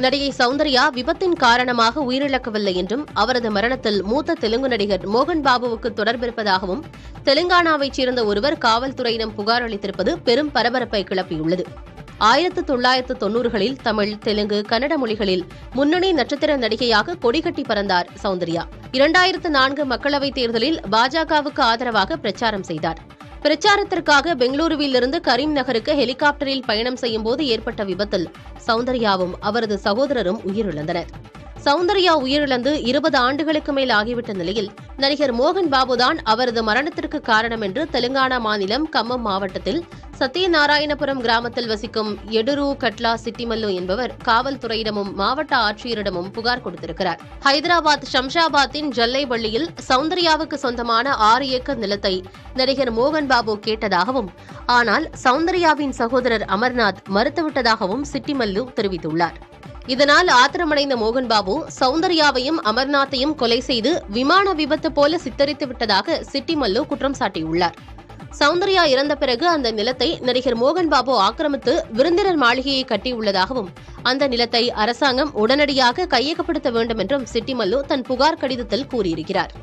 நடிகை சௌந்தர்யா விபத்தின் காரணமாக உயிரிழக்கவில்லை என்றும் அவரது மரணத்தில் மூத்த தெலுங்கு நடிகர் மோகன் பாபுவுக்கு தொடர்பிருப்பதாகவும் தெலுங்கானாவைச் சேர்ந்த ஒருவர் காவல்துறையிடம் புகார் அளித்திருப்பது பெரும் பரபரப்பை கிளப்பியுள்ளது. 1990களில் தமிழ், தெலுங்கு, கன்னட மொழிகளில் முன்னணி நட்சத்திர நடிகையாக கொடிகட்டி பறந்தார் சௌந்தர்யா. 2004 மக்களவைத் தேர்தலில் பாஜகவுக்கு ஆதரவாக பிரச்சாரம் செய்தார். பிரச்சாரத்திற்காக பெங்களூருவிலிருந்து கரீம் நகருக்கு ஹெலிகாப்டரில் பயணம் செய்யும்போது ஏற்பட்ட விபத்தில் சௌந்தர்யாவும் அவரது சகோதரரும் உயிரிழந்தனர். சௌந்தர்யா உயிரிழந்து 20 ஆண்டுகளுக்கு மேல் ஆகிவிட்ட நிலையில் நடிகர் மோகன் பாபுதான் அவரது மரணத்திற்கு காரணம் என்று தெலுங்கானா மாநிலம் கம்மம் மாவட்டத்தில் சத்யநாராயணபுரம் கிராமத்தில் வசிக்கும் எடுரு கட்லா சிட்டிமல்லு என்பவர் காவல்துறையிடமும் மாவட்ட ஆட்சியரிடமும் புகார் கொடுத்திருக்கிறார். ஹைதராபாத் ஷம்ஷாபாத்தின் ஜல்லைபள்ளியில் சௌந்தர்யாவுக்கு சொந்தமான 6 ஏக்கர் நிலத்தை நடிகர் மோகன் பாபு கேட்டதாகவும், ஆனால் சௌந்தர்யாவின் சகோதரர் அமர்நாத் மறுத்துவிட்டதாகவும் சிட்டிமல்லு தெரிவித்துள்ளார். இதனால் ஆத்திரமடைந்த மோகன் பாபு சௌந்தர்யாவையும் அமர்நாத்தையும் கொலை செய்து விமான விபத்து போல சித்தரித்து விட்டதாக சிட்டிமல்லு குற்றம் சாட்டியுள்ளார். சௌந்தர்யா இறந்த பிறகு அந்த நிலத்தை நடிகர் மோகன் பாபு ஆக்கிரமித்து விருந்தினர் மாளிகையை கட்டியுள்ளதாகவும், அந்த நிலத்தை அரசாங்கம் உடனடியாக கையகப்படுத்த வேண்டும் என்றும் சிட்டிமல்லு தன் புகார் கடிதத்தில் கூறியிருக்கிறார்.